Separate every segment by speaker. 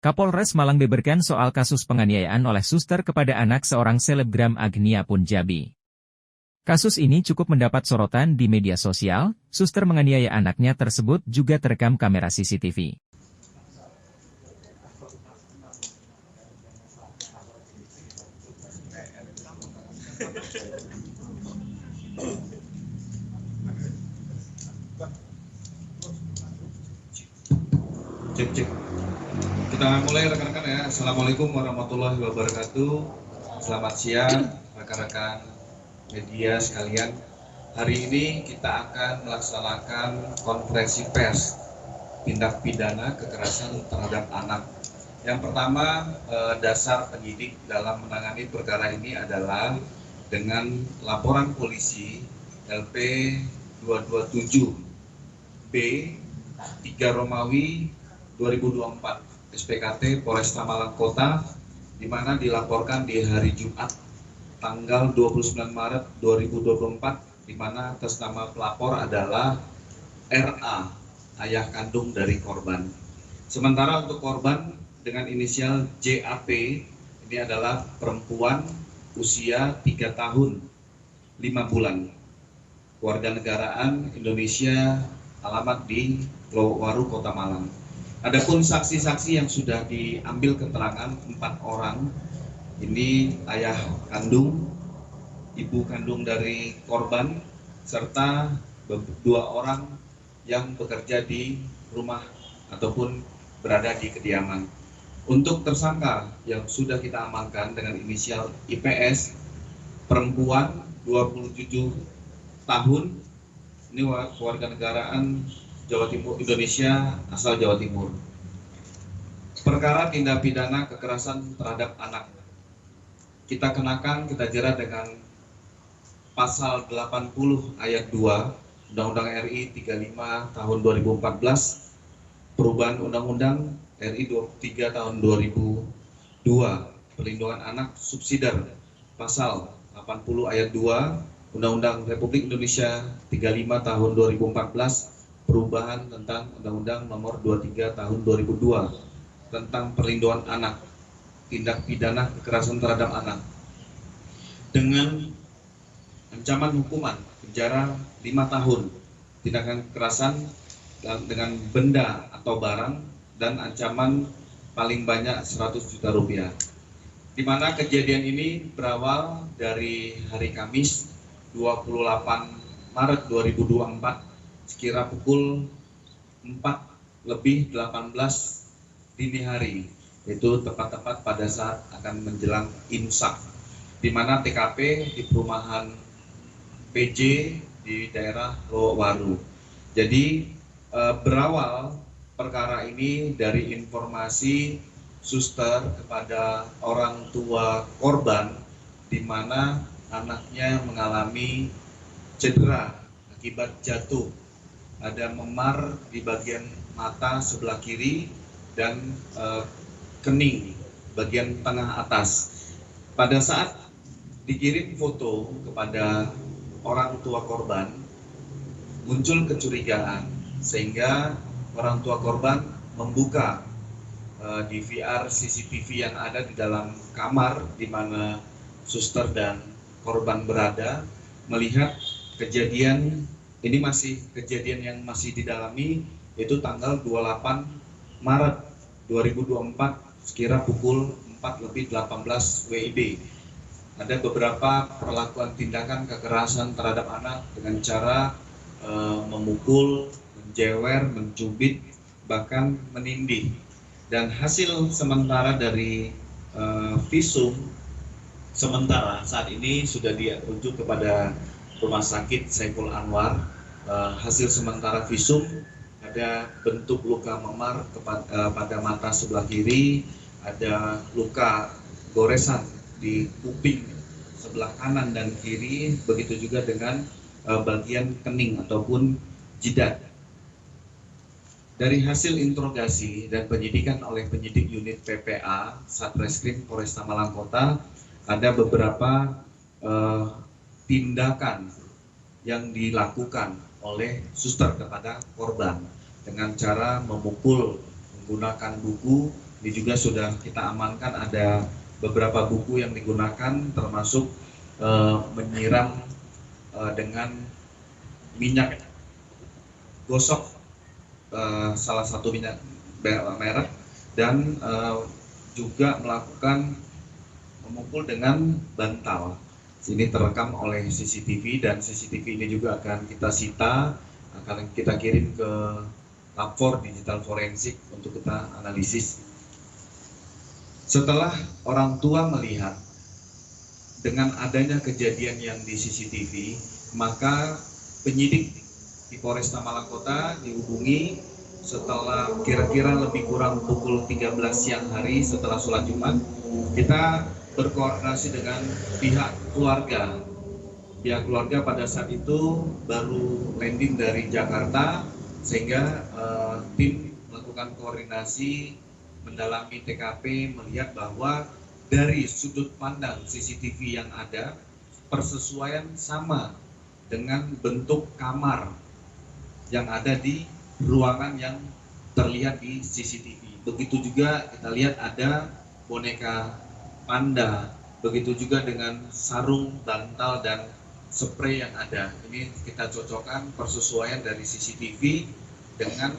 Speaker 1: Kapolres Malang beberkan soal kasus penganiayaan oleh suster kepada anak seorang selebgram Agnia Punjabi. Kasus ini cukup mendapat sorotan di media sosial. Suster menganiaya anaknya tersebut juga terekam kamera CCTV.
Speaker 2: Cek. Kita mulai rekan-rekan ya. Assalamualaikum warahmatullahi wabarakatuh. Selamat siang rekan-rekan media sekalian. Hari ini kita akan melaksanakan konferensi pers tindak pidana kekerasan terhadap anak. Yang pertama, dasar penyidik dalam menangani perkara ini adalah dengan laporan polisi LP 227 B 3 Romawi 2024 SPKT Polresta Malang Kota, di mana dilaporkan di hari Jumat tanggal 29 Maret 2024, di mana atas nama pelapor adalah RA, ayah kandung dari korban. Sementara untuk korban dengan inisial JAP, ini adalah perempuan usia 3 tahun 5 bulan, warganegaraan Indonesia, alamat di Lowaru, Kota Malang. Adapun saksi-saksi yang sudah diambil keterangan 4 orang, ini ayah kandung, ibu kandung dari korban, serta 2 orang yang bekerja di rumah ataupun berada di kediaman. Untuk tersangka yang sudah kita amankan dengan inisial IPS, perempuan 27 tahun, ini warganegaraan Jawa Timur, Indonesia, asal Jawa Timur. Perkara tindak pidana kekerasan terhadap anak, kita kenakan, kita jerat dengan pasal 80 ayat 2 Undang-Undang RI 35 tahun 2014, perubahan Undang-Undang RI 23 tahun 2002, perlindungan anak subsidiar, pasal 80 ayat 2 Undang-Undang Republik Indonesia 35 tahun 2014, perubahan tentang Undang-Undang Nomor 23 Tahun 2002 tentang perlindungan anak, tindak pidana kekerasan terhadap anak, dengan ancaman hukuman penjara 5 tahun, tindakan kekerasan dengan benda atau barang, dan ancaman paling banyak 100 juta rupiah. Di mana kejadian ini berawal dari hari Kamis 28 Maret 2024 sekira pukul 4:18 dini hari, itu tepat-tepat pada saat akan menjelang imsak, di mana TKP di perumahan PJ di daerah Lowaru. Jadi berawal perkara ini dari informasi suster kepada orang tua korban, di mana anaknya mengalami cedera akibat jatuh. Ada memar di bagian mata sebelah kiri dan kening bagian tengah atas. Pada saat dikirim foto kepada orang tua korban, muncul kecurigaan sehingga orang tua korban membuka DVR CCTV yang ada di dalam kamar di mana suster dan korban berada, melihat kejadian ini kejadian yang masih didalami, itu tanggal 28 Maret 2024 sekira pukul 4:18 WIB. Ada beberapa perlakuan tindakan kekerasan terhadap anak dengan cara memukul, menjewer, mencubit, bahkan menindih. Dan hasil sementara dari visum sementara saat ini sudah dirujuk kepada Rumah Sakit Saiful Anwar. Hasil sementara visum ada bentuk luka memar pada mata sebelah kiri, ada luka goresan di kuping sebelah kanan dan kiri, begitu juga dengan bagian kening ataupun jidat. Dari hasil interogasi dan penyidikan oleh penyidik unit PPA Satreskrim Polresta Malang Kota, ada beberapa tindakan yang dilakukan oleh suster kepada korban dengan cara memukul menggunakan buku Ini juga sudah kita amankan ada beberapa buku yang digunakan termasuk menyiram dengan minyak gosok, salah satu minyak merek, dan juga melakukan memukul dengan bantal. Ini terekam oleh CCTV dan CCTV ini juga akan kita sita, akan kita kirim ke Lab 4 Digital Forensik untuk kita analisis. Setelah orang tua melihat dengan adanya kejadian yang di CCTV, maka penyidik di Polresta Malang Kota dihubungi setelah kira-kira lebih kurang pukul 13 siang hari setelah sholat Jumat. Kita berkoordinasi dengan pihak keluarga. Pihak keluarga pada saat itu baru landing dari Jakarta, sehingga tim melakukan koordinasi mendalami TKP, melihat bahwa dari sudut pandang CCTV yang ada, persesuaian sama dengan bentuk kamar yang ada di ruangan yang terlihat di CCTV. Begitu juga kita lihat ada boneka panda, begitu juga dengan sarung, bantal, dan spray yang ada. Ini kita cocokkan persesuaian dari CCTV dengan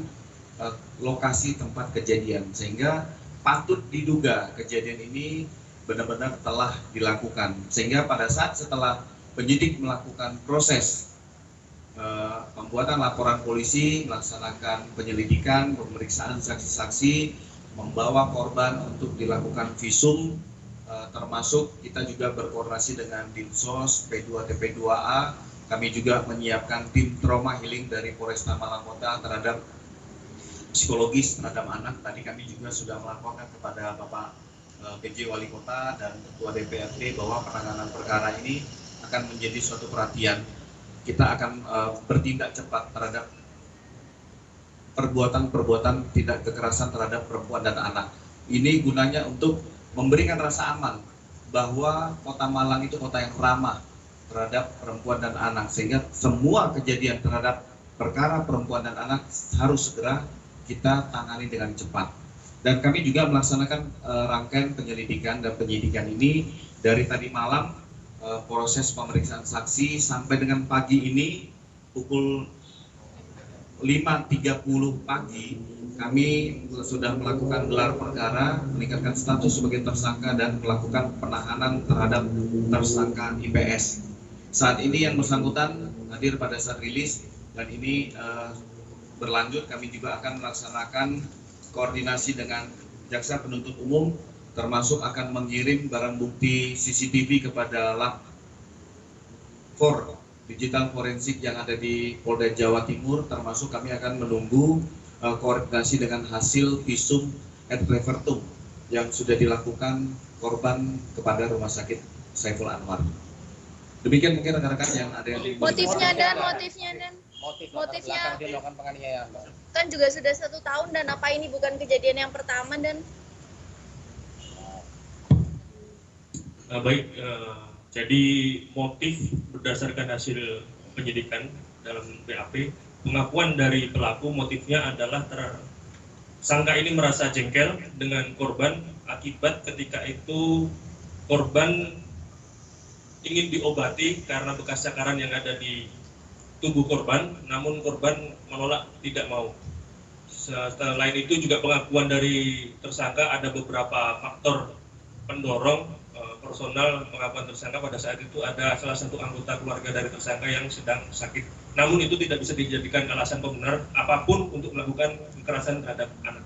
Speaker 2: lokasi tempat kejadian, sehingga patut diduga kejadian ini benar-benar telah dilakukan. Sehingga pada saat setelah penyidik melakukan proses pembuatan laporan polisi, melaksanakan penyelidikan, pemeriksaan saksi-saksi, membawa korban untuk dilakukan visum, termasuk kita juga berkoordinasi dengan Dinsos P2 TP2A. Kami juga menyiapkan tim trauma healing dari Polresta Malang Kota terhadap psikologis terhadap anak. Tadi kami juga sudah melaporkan kepada Bapak PJ Wali Kota dan Ketua DPRD bahwa penanganan perkara ini akan menjadi suatu perhatian. Kita akan bertindak cepat terhadap perbuatan-perbuatan tidak kekerasan terhadap perempuan dan anak. Ini gunanya untuk memberikan rasa aman bahwa Kota Malang itu kota yang ramah terhadap perempuan dan anak, sehingga semua kejadian terhadap perkara perempuan dan anak harus segera kita tangani dengan cepat. Dan kami juga melaksanakan rangkaian penyelidikan dan penyidikan ini dari tadi malam, proses pemeriksaan saksi sampai dengan pagi ini pukul 5.30 pagi kami sudah melakukan gelar perkara, meningkatkan status sebagai tersangka dan melakukan penahanan terhadap tersangka IPS. Saat ini yang bersangkutan hadir pada saat rilis, dan ini berlanjut. Kami juga akan melaksanakan koordinasi dengan jaksa penuntut umum, termasuk akan mengirim barang bukti CCTV kepada Lab 4 Digital Forensik yang ada di Polda Jawa Timur, termasuk kami akan menunggu koordinasi dengan hasil visum et repertum yang sudah dilakukan korban kepada Rumah Sakit Saiful Anwar. Demikian mungkin rekan-rekan yang ada yang
Speaker 3: motifnya dia
Speaker 4: melakukan penganiayaan,
Speaker 3: kan juga sudah 1 tahun, dan apa ini bukan kejadian yang pertama? Dan
Speaker 5: jadi motif berdasarkan hasil penyidikan dalam BAP, pengakuan dari pelaku motifnya adalah tersangka ini merasa jengkel dengan korban akibat ketika itu korban ingin diobati karena bekas cakaran yang ada di tubuh korban, namun korban menolak, tidak mau. Selain itu juga pengakuan dari tersangka ada beberapa faktor pendorong personal pengakuan tersangka. Pada saat itu ada salah satu anggota keluarga dari tersangka yang sedang sakit, namun itu tidak bisa dijadikan alasan pembenar apapun untuk melakukan kekerasan terhadap anak.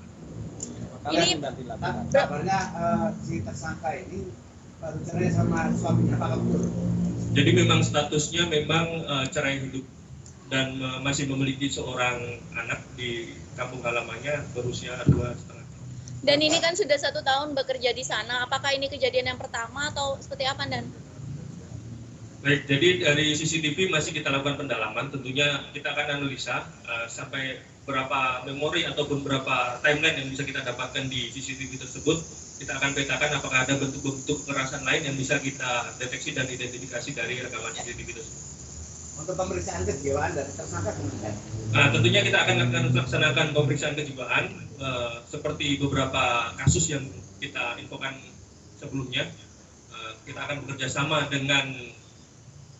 Speaker 3: ini
Speaker 4: kabarnya si tersangka ini baru cerai sama suaminya Pak Kapur.
Speaker 5: Jadi memang statusnya memang cerai hidup dan masih memiliki seorang anak di kampung halamannya berusia 2,5 tahun.
Speaker 3: Dan ini kan sudah 1 tahun bekerja di sana. Apakah ini kejadian yang pertama atau seperti apa, Dan?
Speaker 5: Baik, jadi dari CCTV masih kita lakukan pendalaman. Tentunya kita akan analisa sampai berapa memori ataupun berapa timeline yang bisa kita dapatkan di CCTV tersebut. Kita akan petakan apakah ada bentuk-bentuk kekerasan lain yang bisa kita deteksi dan identifikasi dari rekaman CCTV tersebut.
Speaker 4: Untuk pemeriksaan kejiwaan dari tersangka kemudian.
Speaker 5: Tentunya kita akan laksanakan pemeriksaan kejiwaan seperti beberapa kasus yang kita infokan sebelumnya, kita akan bekerja sama dengan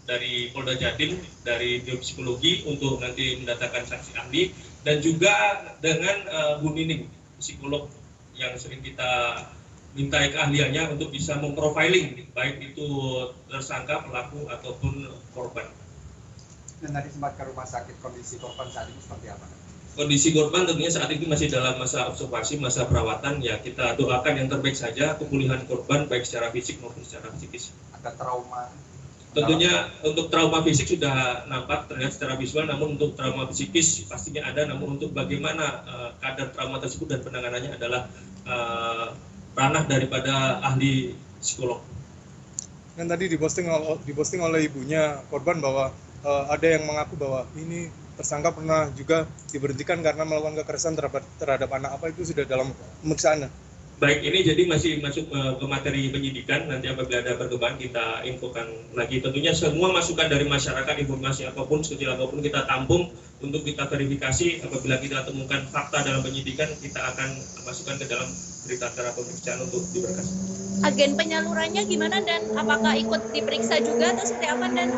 Speaker 5: dari Polda Jatim, dari biopsikologi untuk nanti mendatangkan saksi ahli, dan juga dengan Bu Nining, psikolog yang sering kita mintai keahliannya untuk bisa memprofiling baik itu tersangka, pelaku ataupun korban.
Speaker 4: Dan tadi sempat ke rumah sakit, kondisi korban saat ini seperti apa?
Speaker 5: Kondisi korban tentunya saat ini masih dalam masa observasi, masa perawatan. Ya, kita doakan yang terbaik saja pemulihan korban baik secara fisik maupun secara psikis.
Speaker 4: Ada trauma?
Speaker 5: Tentunya untuk trauma fisik sudah nampak terlihat secara visual, namun untuk trauma psikis pastinya ada. Namun untuk bagaimana kadar trauma tersebut dan penanganannya adalah ranah daripada ahli psikolog.
Speaker 6: Dan tadi diposting oleh ibunya korban bahwa ada yang mengaku bahwa ini tersangka pernah juga diberhentikan karena melakukan kekerasan terhadap anak. Apa itu sudah dalam pemeriksaan?
Speaker 5: Baik, ini jadi masih masuk ke materi penyidikan. Nanti apabila ada perkembangan kita infokan lagi. Tentunya semua masukan dari masyarakat, informasi apapun, sekecil apapun kita tampung untuk kita verifikasi. Apabila kita temukan fakta dalam penyidikan, kita akan masukkan ke dalam berita acara pemeriksaan untuk diberkas.
Speaker 3: Agen penyalurannya gimana dan apakah ikut diperiksa juga atau seperti apa dan?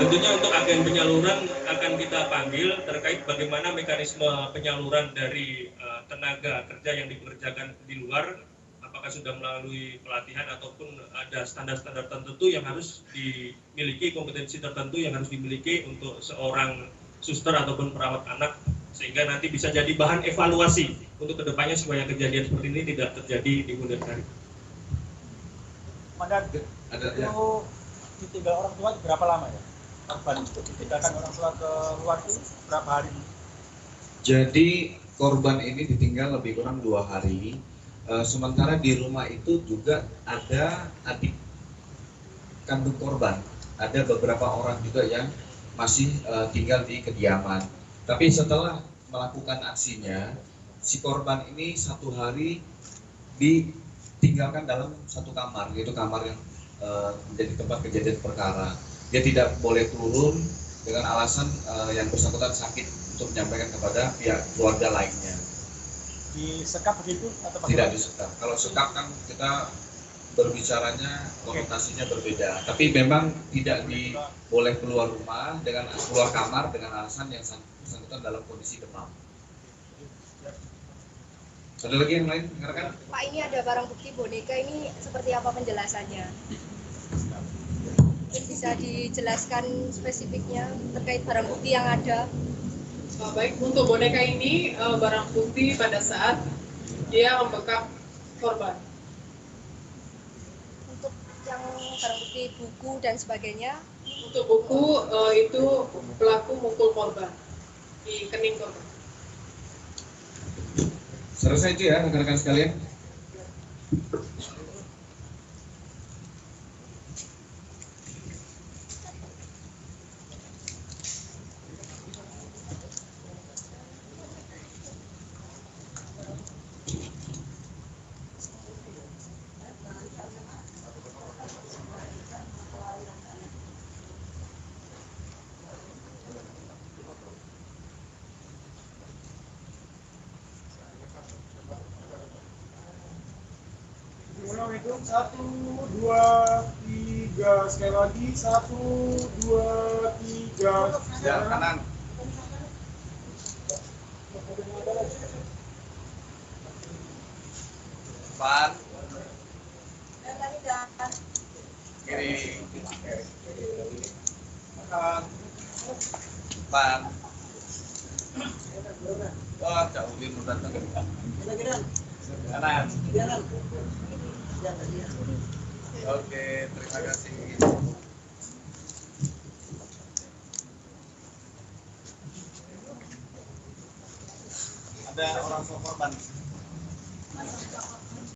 Speaker 5: Tentunya untuk agen penyaluran akan kita panggil terkait bagaimana mekanisme penyaluran dari tenaga kerja yang dikerjakan di luar, apakah sudah melalui pelatihan ataupun ada standar-standar tertentu yang harus dimiliki, kompetensi tertentu yang harus dimiliki untuk seorang suster ataupun perawat anak, sehingga nanti bisa jadi bahan evaluasi untuk kedepannya supaya kejadian seperti ini tidak terjadi di kemudian hari.
Speaker 7: Mandan,
Speaker 2: Ada
Speaker 7: itu
Speaker 2: ya.
Speaker 7: ditinggal orang tua berapa lama ya? Korban itu ditinggalkan orang tua ke luar itu berapa hari?
Speaker 2: Jadi korban ini ditinggal lebih kurang 2 hari. Sementara di rumah itu juga ada adik kandung korban. Ada beberapa orang juga yang masih tinggal di kediaman. Tapi setelah melakukan aksinya, si korban ini 1 hari ditinggalkan dalam satu kamar, yaitu kamar yang menjadi tempat kejadian perkara. Dia tidak boleh turun dengan alasan yang bersangkutan sakit untuk menyampaikan kepada pihak keluarga lainnya.
Speaker 7: Disekap begitu atau
Speaker 2: Tidak disekap. Kalau sekap kan kita berbicaranya konotasinya berbeda. Tapi memang tidak boleh keluar rumah dengan keluar kamar dengan alasan yang bersangkutan dalam kondisi demam. Ada lagi yang lain, rekan?
Speaker 8: Pak, ini ada barang bukti boneka, ini seperti apa penjelasannya? Mungkin bisa dijelaskan spesifiknya terkait barang bukti yang ada.
Speaker 9: Baik, untuk boneka ini barang bukti pada saat dia membekap korban.
Speaker 8: Untuk yang barang bukti buku dan sebagainya?
Speaker 9: Untuk buku itu pelaku mukul korban di kening korban.
Speaker 2: Selesai itu ya rekan-rekan sekalian.
Speaker 6: Itu 1, 2, 3 sekali lagi 1, 2, 3
Speaker 4: Sebelah kanan. Depan. Kiri. Kanan. Depan. Wah, jauh lebih datang. Kanan. Oke, terima kasih. Ada orang tua korban.